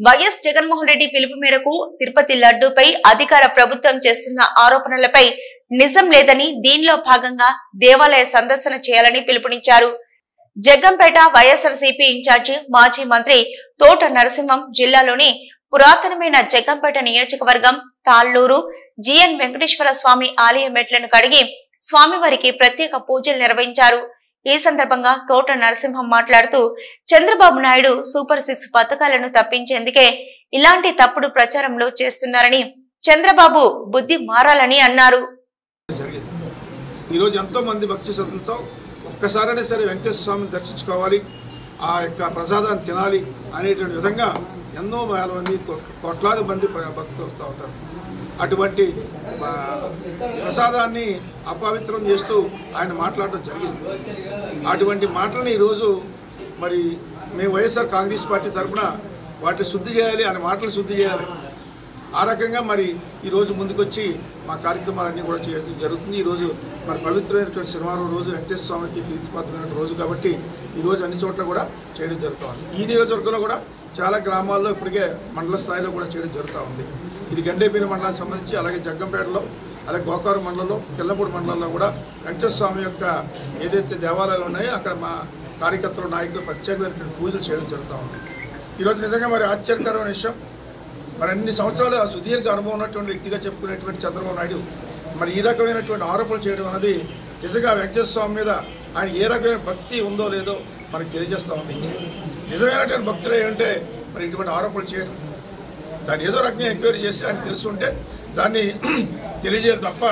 YS Jaganmohan Reddy పిలుపు మేరకు తిరుపతి లడ్డూపై అధికార ప్రభుత్వం చేస్తున్న ఆరోపణలపై నిజం లేదని, దీనిలో భాగంగా దేవాలయ సందర్శన చేయాలని పిలుపునిచ్చారు. జగ్గంపేట వైఎస్ఆర్సీపీ ఇన్ఛార్జి మాజీ మంత్రి తోట నరసింహం జిల్లాలోని పురాతనమైన జగ్గంపేట నియోజకవర్గం తాళ్లూరు జిఎన్ వెంకటేశ్వర స్వామి ఆలయ మెట్లను కడిగి స్వామివారికి ప్రత్యేక పూజలు నిర్వహించారు. ఈ సందర్భంగా తోట నరసింహం మాట్లాడుతూ చంద్రబాబు నాయుడు సూపర్ 6 పథకాలను తప్పించేందుకే ఇలాంటి తప్పుడు ప్రచారంలో చేస్తున్నారని, చంద్రబాబు బుద్ధి మారాలని అన్నారు. ఈరోజు ఎంతో మంది భక్తి శ్రద్ధలతో ఒక్కసారైనా సరే వెంకటేశ్వర స్వామిని దర్శించుకోవాలి, ఆ యొక్క ప్రసాదాన్ని తినాలి అనేటువంటి విధంగా ఎన్నో వేల మంది కోట్లాది మంది భక్తులు వస్తూ ఉంటారు. అటువంటి ప్రసాదాన్ని అపవిత్రం చేస్తూ ఆయన మాట్లాడడం జరిగింది. అటువంటి మాటలను ఈరోజు మరి మేము వైఎస్ఆర్ కాంగ్రెస్ పార్టీ తరఫున వాటిని శుద్ధి చేయాలి, ఆయన మాటలు శుద్ధి చేయాలి. ఆ రకంగా మరి ఈరోజు ముందుకొచ్చి మా కార్యక్రమాలన్నీ కూడా చేయడం జరుగుతుంది. ఈరోజు మరి పవిత్రమైనటువంటి శనివారం రోజు వెంకటేశ్వర స్వామికి ప్రీతిపాత్రమైన రోజు కాబట్టి ఈరోజు అన్ని చోట్ల కూడా చేయడం జరుగుతూ ఉంది. ఈ నియోజకవర్గంలో కూడా చాలా గ్రామాల్లో ఇప్పటికే మండల స్థాయిలో కూడా చేయడం జరుగుతూ ఉంది. ఇది గండేపల్లి మండలానికి సంబంధించి, అలాగే జగ్గంపేటలో, అలాగే గోకారు మండలంలో, కిల్లపూడి మండలంలో కూడా వెంకటేశ్వర స్వామి యొక్క ఏదైతే దేవాలయాలు ఉన్నాయో అక్కడ మా కార్యకర్తలు నాయకులు ప్రత్యేకమైనటువంటి పూజలు చేయడం జరుగుతూ ఉంది. ఈరోజు నిజంగా మరి ఆశ్చర్యకరమైన విషయం, మరి అన్ని సంవత్సరాలు ఆ సుదీర్ఘ అనుభవం ఉన్నటువంటి వ్యక్తిగా చెప్పుకునేటువంటి చంద్రబాబు నాయుడు మరి ఈ రకమైనటువంటి ఆరోపణలు చేయడం అనేది నిజంగా వెంకటేశ్వర స్వామి మీద ఆయన ఏ రకమైన భక్తి ఉందో లేదో మనకు తెలియజేస్తూ ఉంది. నిజమైనటువంటి భక్తులు ఏంటంటే మరి ఇటువంటి ఆరోపణలు చేయడం, దాన్ని ఏదో రకంగా ఎంక్వైరీ చేసి ఆయన తెలుసుంటే దాన్ని తెలియజేయాలి తప్ప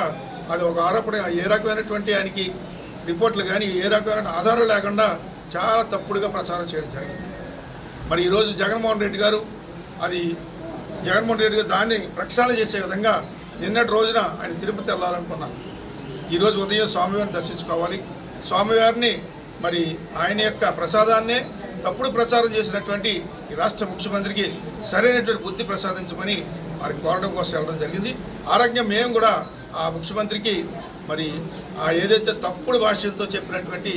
అది ఒక ఆరోపణ ఏ రకమైనటువంటి ఆయనకి రిపోర్ట్లు కానీ ఏ రకమైన ఆధారం లేకుండా చాలా తప్పుడుగా ప్రచారం చేయడం జరిగింది. మరి ఈరోజు జగన్మోహన్ రెడ్డి గారు దాన్ని ప్రక్షాళన చేసే విధంగా నిన్నటి రోజున ఆయన తిరుపతి వెళ్ళాలనుకున్నాను. ఈరోజు ఉదయం స్వామివారిని దర్శించుకోవాలి, స్వామివారిని మరి ఆయన యొక్క ప్రసాదాన్నే తప్పుడు ప్రచారం చేసినటువంటి ఈ రాష్ట్ర ముఖ్యమంత్రికి సరైనటువంటి బుద్ధి ప్రసాదించమని వారికి కోరడం కోసం వెళ్ళడం జరిగింది. ఆరోగ్యం మేము కూడా ఆ ముఖ్యమంత్రికి మరి ఆ ఏదైతే తప్పుడు భాషలతో చెప్పినటువంటి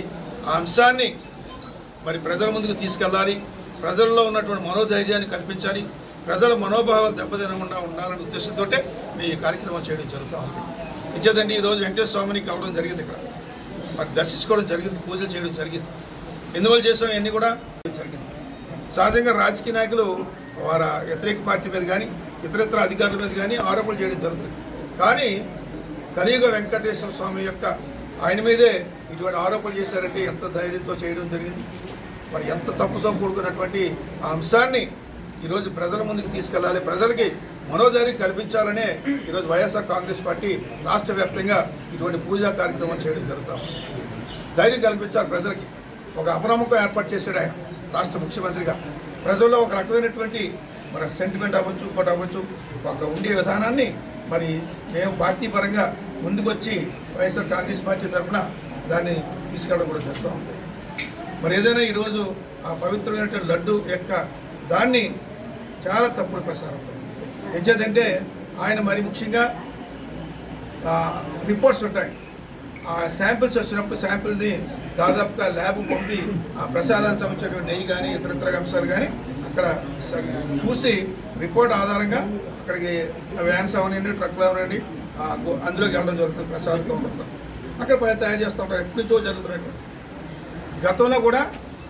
ఆ అంశాన్ని మరి ప్రజల ముందుకు తీసుకెళ్ళాలి, ప్రజల్లో ఉన్నటువంటి మనోధైర్యాన్ని కల్పించాలి, ప్రజల మనోభావాలు దెబ్బతినకుండా ఉండాలనే ఉద్దేశంతో మేము ఈ కార్యక్రమం చేయడం జరుగుతూ ఉంది. ఇచ్చేదండి ఈరోజు వెంకటేశ్వర స్వామిని కలవడం జరిగింది, ఇక్కడ మరి దర్శించుకోవడం జరిగింది, పూజలు చేయడం జరిగింది. ఎందువల్ల చేసాం ఇవన్నీ కూడా జరిగింది. సహజంగా రాజకీయ నాయకులు వారి వ్యతిరేక పార్టీ మీద కానీ ఇతరత్ర అధికారుల మీద కానీ ఆరోపణలు చేయడం జరుగుతుంది. కానీ కలియుగ వెంకటేశ్వర స్వామి యొక్క ఆయన మీదే ఇటువంటి ఆరోపణలు చేశారంటే ఎంత ధైర్యంతో చేయడం జరిగింది, మరి ఎంత తప్పుతో కూడుకున్నటువంటి ఆ అంశాన్ని ఈరోజు ప్రజల ముందుకు తీసుకెళ్లాలి, ప్రజలకి మనోధైర్యం కల్పించాలనే ఈరోజు వైఎస్ఆర్ కాంగ్రెస్ పార్టీ రాష్ట్ర వ్యాప్తంగా ఇటువంటి పూజా కార్యక్రమం చేయడం జరుగుతాం. ధైర్యం కల్పించాలి ప్రజలకి. ఒక అపనమ్మకం ఏర్పాటు చేశాడు ఆయన రాష్ట్ర ముఖ్యమంత్రిగా. ప్రజల్లో ఒక రకమైనటువంటి మన సెంటిమెంట్ అవ్వచ్చు, ఇంకోటి అవ్వచ్చు, ఒక ఉండే విధానాన్ని మరి మేము పార్టీ పరంగా ముందుకొచ్చి వైఎస్ఆర్ కాంగ్రెస్ పార్టీ తరఫున దాన్ని తీసుకెళ్ళడం కూడా జరుగుతూ ఉంది. మరి ఏదైనా ఈరోజు ఆ పవిత్రమైనటువంటి లడ్డు యొక్క దాన్ని చాలా తప్పుడు ప్రచారం ఎంచేదంటే ఆయన మరి ముఖ్యంగా రిపోర్ట్స్ ఉంటాయి, ఆ శాంపిల్స్ వచ్చినప్పుడు శాంపిల్ని దాదాపుగా ల్యాబ్ పంపి ఆ ప్రసాదానికి సంబంధించినటువంటి నెయ్యి కానీ ఇతర అంశాలు కానీ అక్కడ చూసి రిపోర్ట్ ఆధారంగా అక్కడికి వ్యాన్స్ అవనండి, ట్రక్లు అవనండి, అందులోకి వెళ్ళడం జరుగుతుంది. ప్రసాదం కౌంటర్లో అక్కడ తయారు చేస్తూ ఉంటారు. ఎప్పటి నుంచో జరుగుతున్నటువంటి గతంలో కూడా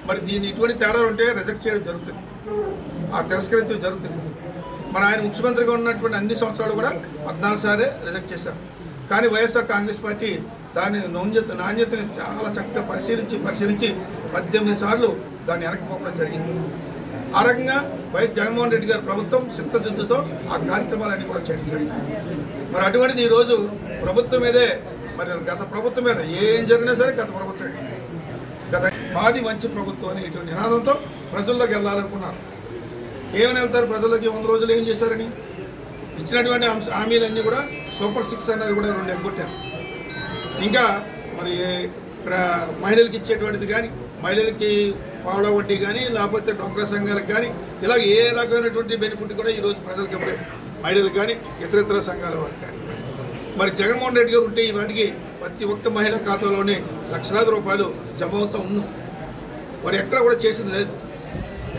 మరి దీన్ని ఇటువంటి తేడాలు ఉంటే రిజెక్ట్ చేయడం జరుగుతుంది, ఆ తిరస్కరించడం జరుగుతుంది. మన ఆయన ముఖ్యమంత్రిగా ఉన్నటువంటి అన్ని సంవత్సరాలు కూడా 14 సార్లు రిజెక్ట్ చేశారు. కానీ వైఎస్ఆర్ కాంగ్రెస్ పార్టీ దాని నాణ్యతని చాలా చక్కగా పరిశీలించి 18 సార్లు దాన్ని వెనకపోవడం జరిగింది. ఆ రకంగా వైఎస్ జగన్మోహన్ రెడ్డి గారి ప్రభుత్వం చిత్తశుద్ధితో ఆ కార్యక్రమాలన్నీ కూడా చేయడం జరిగింది. మరి అటువంటిది ఈరోజు ప్రభుత్వం మీదే, మరి గత ప్రభుత్వం మీద ఏం జరిగినా సరే గత ప్రభుత్వమే, గత మాది మంచి ప్రభుత్వం అని ఇటువంటి నినాదంతో ప్రజల్లోకి వెళ్ళాలనుకున్నారు. ఏమని వెళ్తారు ప్రజల్లోకి? 100 రోజులు ఏం చేశారని ఇచ్చినటువంటి హామీలన్నీ కూడా సూపర్ 6 అనేది కూడా 2 ఎగ్గొట్టారు. ఇంకా మరి మహిళలకు ఇచ్చేటువంటిది కానీ, మహిళలకి పావుల వడ్డీ కానీ, లేకపోతే డ్వాక్రా సంఘాలకు కానీ, ఇలా ఏ రకమైనటువంటి బెనిఫిట్ కూడా ఈరోజు ప్రజలకు ఇవ్వలేదు, మహిళలకు కానీ ఇతర సంఘాల వారికి కానీ. మరి జగన్మోహన్ రెడ్డి గారు ఉంటే వాటికి ప్రతి ఒక్క మహిళ ఖాతాలోనే లక్షలాది రూపాయలు జమ అవుతూ ఉన్నాం. మరి ఎక్కడ కూడా చేసింది లేదు.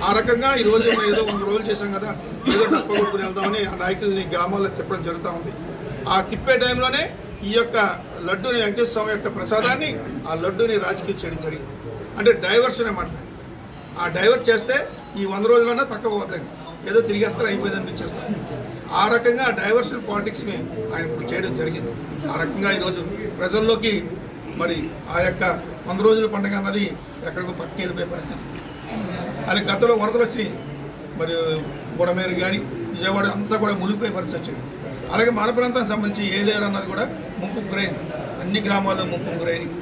ఆ రకంగా ఈరోజు ఏదో 100 రోజులు చేశాం కదా, ఏదో తప్పగొట్టుకుని వెళ్దామని ఆ నాయకుల్ని గ్రామాల్లో తిప్పడం జరుగుతూ ఉంది. ఆ తిప్పే టైంలోనే ఈ యొక్క లడ్డూని, వెంకటేశ్వర స్వామి యొక్క ప్రసాదాన్ని, ఆ లడ్డూని రాజకీయ చేయడం జరిగింది. అంటే డైవర్షన్ అన్నమాట. ఆ డైవర్ట్ చేస్తే ఈ 100 రోజులన్నా పక్కకు పోతాయి, ఏదో తిరిగేస్తారు, అయిపోయింది అనిపించేస్తారు. ఆ రకంగా డైవర్షన్ పాలిటిక్స్ని ఆయన ఇప్పుడు చేయడం జరిగింది. ఆ రకంగా ఈరోజు ప్రజల్లోకి మరి ఆ యొక్క 100 రోజుల పండుగ అన్నది ఎక్కడికో పక్కకి వెళ్ళిపోయే పరిస్థితి. అది గతంలో వరదలు వచ్చినాయి, మరి బుడమేరు కానీ విజయవాడ అంతా కూడా మునిగిపోయే పరిస్థితి వచ్చింది. అలాగే మన ప్రాంతానికి సంబంధించి ఏలేరు అన్నది కూడా ముంపుకు గురైంది, అన్ని గ్రామాల్లో ముంపుకు గురైంది.